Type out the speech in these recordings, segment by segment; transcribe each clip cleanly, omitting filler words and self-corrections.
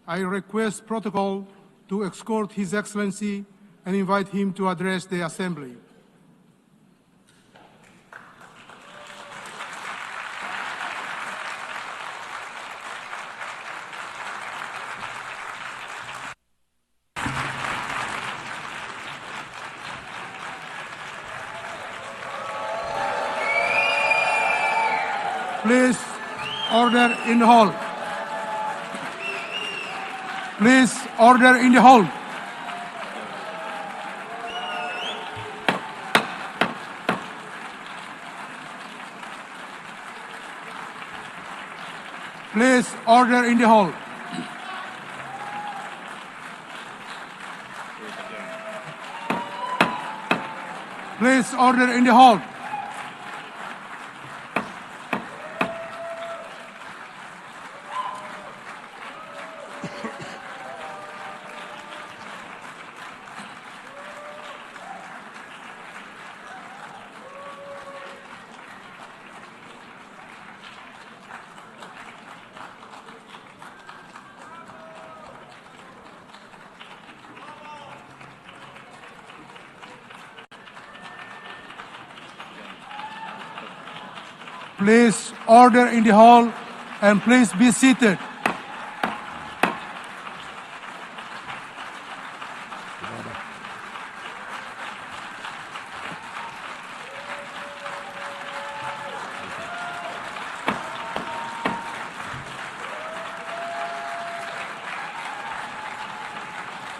I request protocol to escort His Excellency and invite him to address the Assembly. Please, order in the hall. Please, order in the hall. Please, order in the hall. Please, order in the hall. Please order in the hall and please be seated.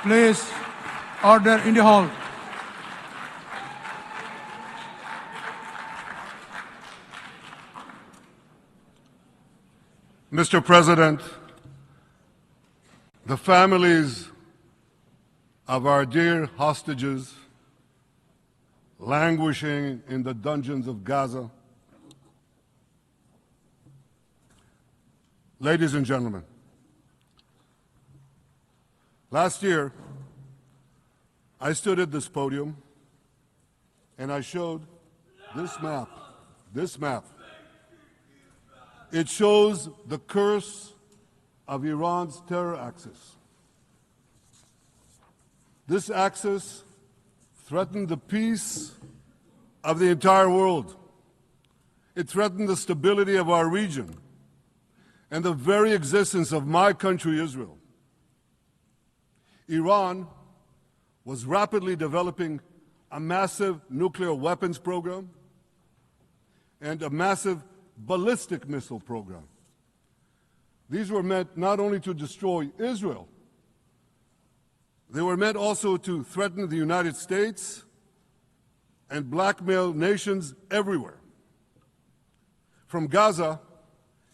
Please order in the hall. Mr. President, the families of our dear hostages languishing in the dungeons of Gaza, ladies and gentlemen, last year I stood at this podium and I showed this map. It shows the curse of Iran's terror axis. This axis threatened the peace of the entire world. It threatened the stability of our region and the very existence of my country, Israel. Iran was rapidly developing a massive nuclear weapons program and a massive ballistic missile program. These were meant not only to destroy Israel, they were meant also to threaten the United States and blackmail nations everywhere. From Gaza,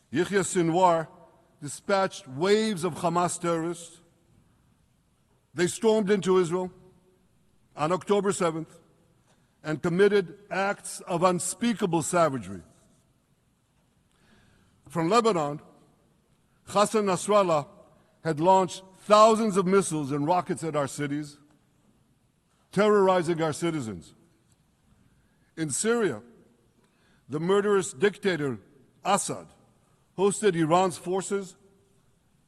Yahya Sinwar dispatched waves of Hamas terrorists. They stormed into Israel on October 7th and committed acts of unspeakable savagery. From Lebanon, Hassan Nasrallah had launched thousands of missiles and rockets at our cities, terrorizing our citizens. In Syria, the murderous dictator Assad hosted Iran's forces,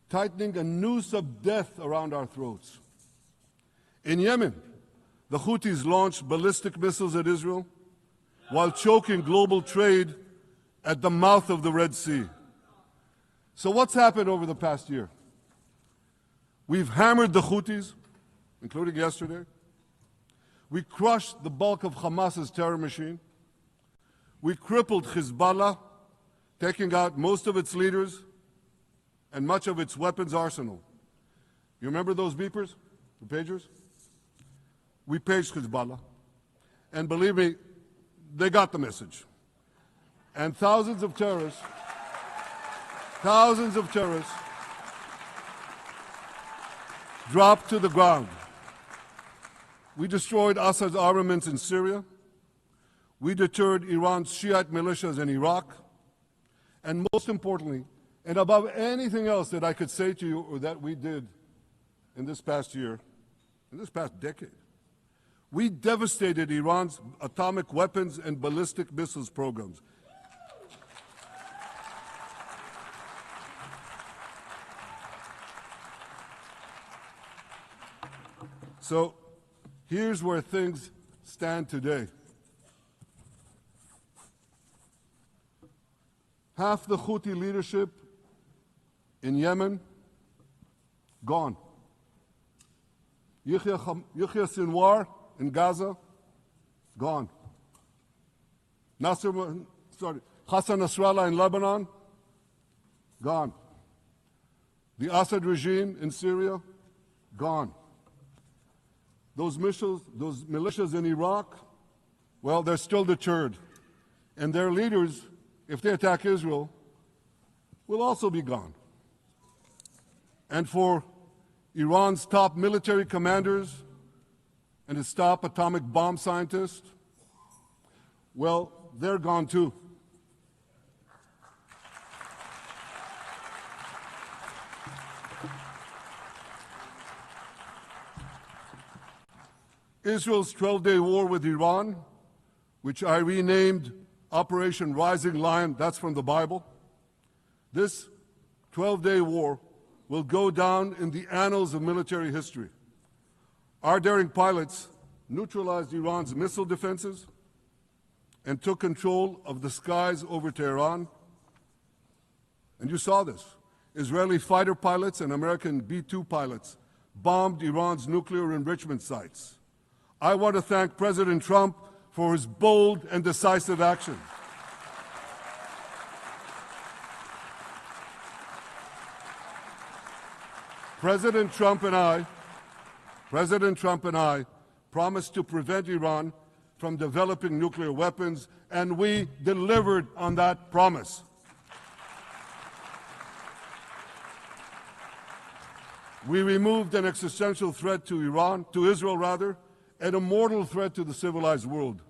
tightening a noose of death around our throats. In Yemen, the Houthis launched ballistic missiles at Israel while choking global trade at the mouth of the Red Sea. So what's happened over the past year? We've hammered the Houthis, including yesterday. We crushed the bulk of Hamas's terror machine. We crippled Hezbollah, taking out most of its leaders and much of its weapons arsenal. You remember those beepers, the pagers? We paged Hezbollah. And believe me, they got the message. And thousands of terrorists dropped to the ground. We destroyed Assad's armaments in Syria. We deterred Iran's Shiite militias in Iraq. And most importantly, and above anything else that I could say to you or that we did in this past year, in this past decade, we devastated Iran's atomic weapons and ballistic missiles programs. So here's where things stand today. Half the Houthi leadership in Yemen, gone. Yahya Sinwar in Gaza, gone. Hassan Nasrallah in Lebanon, gone. The Assad regime in Syria, gone. Those militias in Iraq, well, they're still deterred. And their leaders, if they attack Israel, will also be gone. And for Iran's top military commanders and its top atomic bomb scientists, well, they're gone too. Israel's 12-day war with Iran, which I renamed Operation Rising Lion, that's from the Bible. This 12-day war will go down in the annals of military history. Our daring pilots neutralized Iran's missile defenses and took control of the skies over Tehran. And you saw this. Israeli fighter pilots and American B-2 pilots bombed Iran's nuclear enrichment sites. I want to thank President Trump for his bold and decisive action. President Trump and I promised to prevent Iran from developing nuclear weapons, and we delivered on that promise. We removed an existential threat to Israel, and a mortal threat to the civilized world.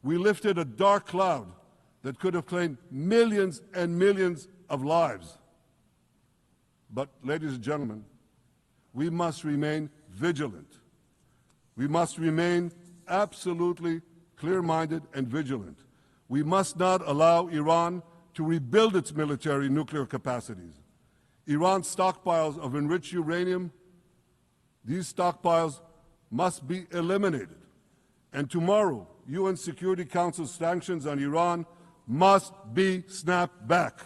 We lifted a dark cloud that could have claimed millions and millions of lives. But, ladies and gentlemen, we must remain vigilant. We must remain absolutely clear-minded and vigilant. We must not allow Iran to rebuild its military nuclear capacities. Iran's stockpiles of enriched uranium, these stockpiles must be eliminated. And tomorrow, UN Security Council sanctions on Iran must be snapped back.